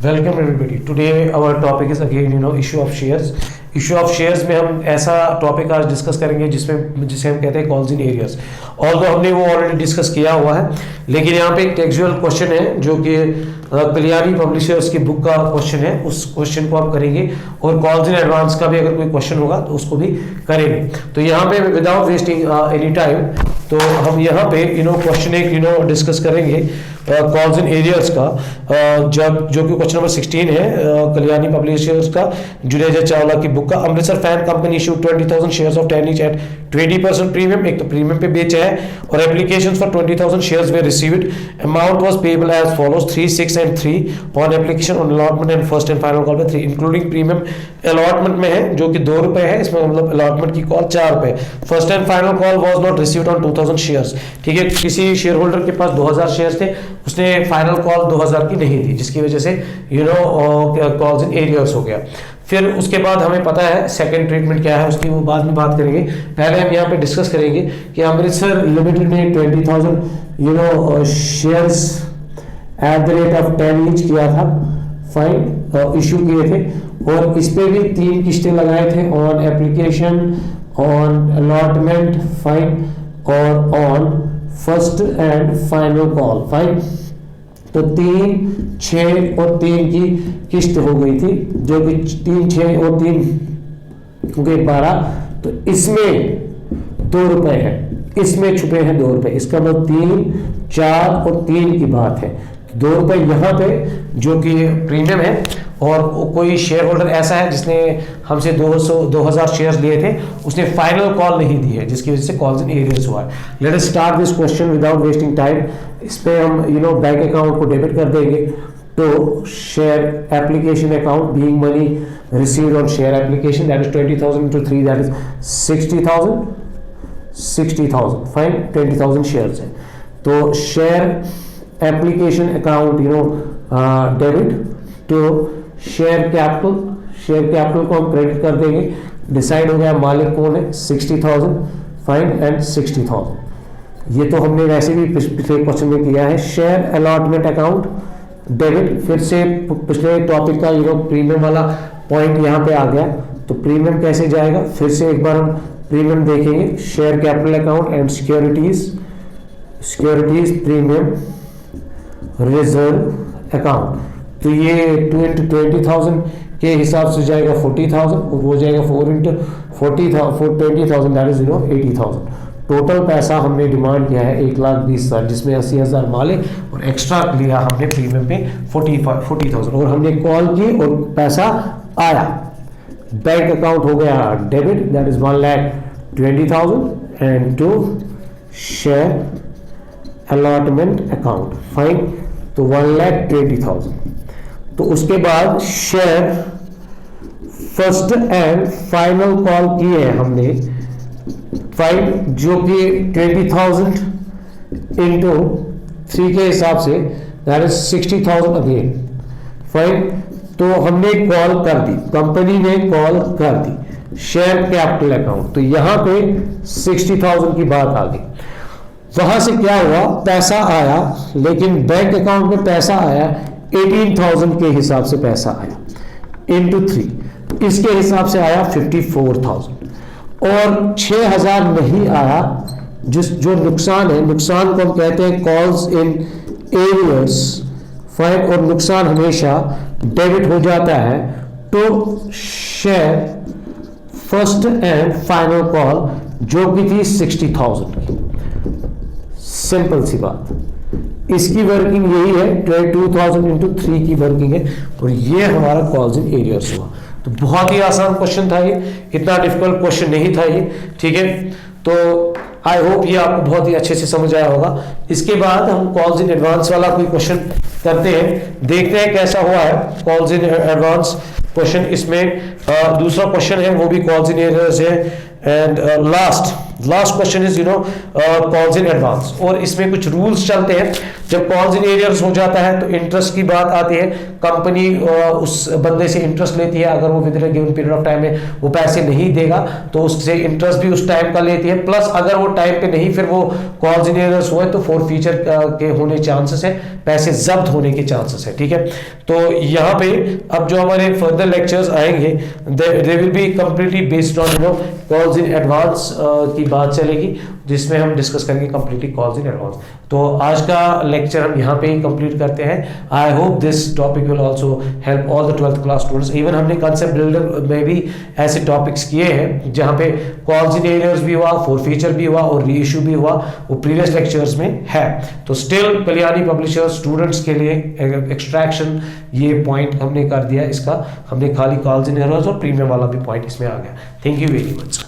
Welcome everybody. Today our topic is again issue of shares. Issue of shares में हम ऐसा topic आज discuss करेंगे जिसे हम कहते हैं कॉल्स इन एरियर्स। ऑल्दो हमने वो ऑलरेडी डिस्कस किया हुआ है, लेकिन यहाँ पे एक टेक्सचुअल क्वेश्चन है जो कि कल्याणी पब्लिशर्स की बुक का क्वेश्चन है। उस क्वेश्चन को आप करेंगे और कॉल्स इन एडवांस का भी अगर कोई क्वेश्चन होगा तो उसको भी करेंगे। तो यहाँ पे विदाउट वेस्टिंग एनी टाइम तो हम यहाँ पे क्वेश्चन एक डिस्कस करेंगे कॉल्स इन एरियर्स का, जब जो कि क्वेश्चन नंबर 16 है कल्याणी पब्लिशर्स का, जुनेजा चावला की बुक का। Amritsar fan company issue 20,000 shares of 10 each at 20% premium. एक तो प्रीमियम पे बेचा है और applications for 20,000 shares we received. Amount was payable as follows 3, 6 and 3 on application on allotment and first and final call पे 3 इंक्लूडिंग प्रीमियम। अलॉटमेंट में है जो कि 2 रुपए है, इसमें मतलब अलॉटमेंट की कॉल 4 रुपए। First and final call was not received on 2,000 shares. ठीक है, किसी शेयर होल्डर के पास 2,000 शेयर्स थे, उसने फाइनल कॉल 2,000 की नहीं दी, जिसकी वजह से कॉल्स इन एरियर्स हो गया। फिर उसके बाद हमें पता है सेकंड ट्रीटमेंट क्या है, उसकी वो बाद में बात करेंगे। पहले हम यहाँ पे डिस्कस करेंगे कि अमृतसर लिमिटेड ने 20,000 shares at the rate of 10 each किया था, फाइन, इशू किए थे और इस पे भी 3 किस्तें लगाए थे on application, on allotment, fine, और on first and final call, fine. तो 3, 6 और 3 की किस्त हो गई थी, जो कि 3, 6 और 3 हो गए 12। तो इसमें 2 रुपए है, इसमें छुपे हैं 2 रुपए। इसका मतलब 3, 4 और 3 की बात है। 2 रुपए यहाँ पे जो कि प्रीमियम है, और कोई शेयर होल्डर ऐसा है जिसने हमसे 2,000 शेयर्स लिए थे, उसने फाइनल कॉल नहीं दी है, जिसकी वजह से कॉल्स इन एरियर्स हुआ है। Let us start this question without wasting time. इस पे हम बैंक अकाउंट को डेबिट कर देंगे तो share application account being money received on share application, that is 20,000 into 3, that is 60,000, 60,000, fine. 20,000 shares है तो share application account debit to share capital को हम क्रेडिट कर देंगे। डिसाइड हो गया मालिक कौन है, 60,000, फाइन, एंड 60,000। ये तो हमने वैसे भी पिछले क्वेश्चन में किया है। शेयर अलॉटमेंट अकाउंट डेबिट, फिर से पिछले टॉपिक का प्रीमियम वाला पॉइंट यहाँ पे आ गया। तो प्रीमियम कैसे जाएगा, फिर से एक बार हम प्रीमियम देखेंगे। Share capital account and securities premium reserve account. तो ये 2 into 20,000 के हिसाब से जाएगा 40,000, और वो जाएगा 4 into 20,000, दैट इज 80,000। टोटल पैसा हमने डिमांड किया है 1,20,000, जिसमें 80,000 माल है और एक्स्ट्रा लिया हमने प्रीमियम पे 40,000, और हमने कॉल की और पैसा आया। बैंक अकाउंट हो गया debit, that is 1,20,000 and to share allotment account, fine. तो 1,20,000। तो उसके बाद share first and final call किए हैं हमने, फाइन, जो कि 20,000 into 3 के हिसाब से, दैट इज 60,000 अगेन, फाइन। तो हमने कॉल कर दी, कंपनी ने कॉल कर दी शेयर कैपिटल अकाउंट। तो यहाँ पे 60,000 की बात आ गई। वहां से क्या हुआ, पैसा आया, लेकिन बैंक अकाउंट में पैसा आया 18,000 के हिसाब से पैसा आया into 3, इसके हिसाब से आया 54,000, और 6,000 नहीं आया। जो नुकसान है, नुकसान को हम कहते हैं कॉल्स इन एरियर्स, फाइन, और नुकसान हमेशा डेबिट हो जाता है तो share first and final call, जो कि थी 60,000 की। सिंपल सी बात, इसकी वर्किंग यही है, 22,000 into 3 की वर्किंग है, और ये हमारा कॉल्स इन एरियर्स हुआ। तो बहुत ही आसान क्वेश्चन था ये, इतना डिफिकल्ट क्वेश्चन नहीं था ये, ठीक है। तो आई होप ये आपको बहुत ही अच्छे से समझ आया होगा। इसके बाद हम कॉल्स इन एडवांस वाला कोई क्वेश्चन करते हैं, देखते हैं कैसा हुआ है कॉल्स इन एडवांस क्वेश्चन। इसमें दूसरा क्वेश्चन है, वो भी कॉल्स इन एरियर्स है। And last last question is calls in advance, और इसमें कुछ रूल्स चलते हैं। जब कॉल्स इन एरियर्स हो जाता है तो इंटरेस्ट की बात आती है, कंपनी उस बंदे से इंटरेस्ट लेती है, अगर वो with in given period of time में वो पैसे नहीं देगा तो उससे इंटरेस्ट भी उस टाइम का लेती है, प्लस अगर वो टाइम पे नहीं फिर वो कॉल्स इन एरियर्स हुए तो फोरफीचर के होने चांसेस है, पैसे जब्त होने के चांसेस है, ठीक है। तो यहाँ पे अब जो हमारे फर्दर लेक्चर्स आएंगे they will be completely based on calls in advance की बात चलेगी, जिसमें हम डिस्कस करेंगे कंप्लीटली कॉल्स इन एडवांस। तो आज का लेक्चर हम यहाँ पे ही कंप्लीट करते हैं। I hope this topic will also help all the 12th class students. Even हमने कंसेप्ट बिल्डर में भी ऐसे टॉपिक्स किए हैं जहाँ पे कॉल्स इन एरियर्स भी हुआ, फोरफीचर भी हुआ और री इशू भी हुआ, वो प्रीवियस लेक्चर्स में है। तो स्टिल कल्याणी पब्लिशर्स स्टूडेंट्स के लिए एक्सट्रैक्शन ये पॉइंट हमने कर दिया, इसका हमने खाली कॉल्स इन एरियर्स और प्रीमियम वाला भी पॉइंट इसमें आ गया। Thank you very much.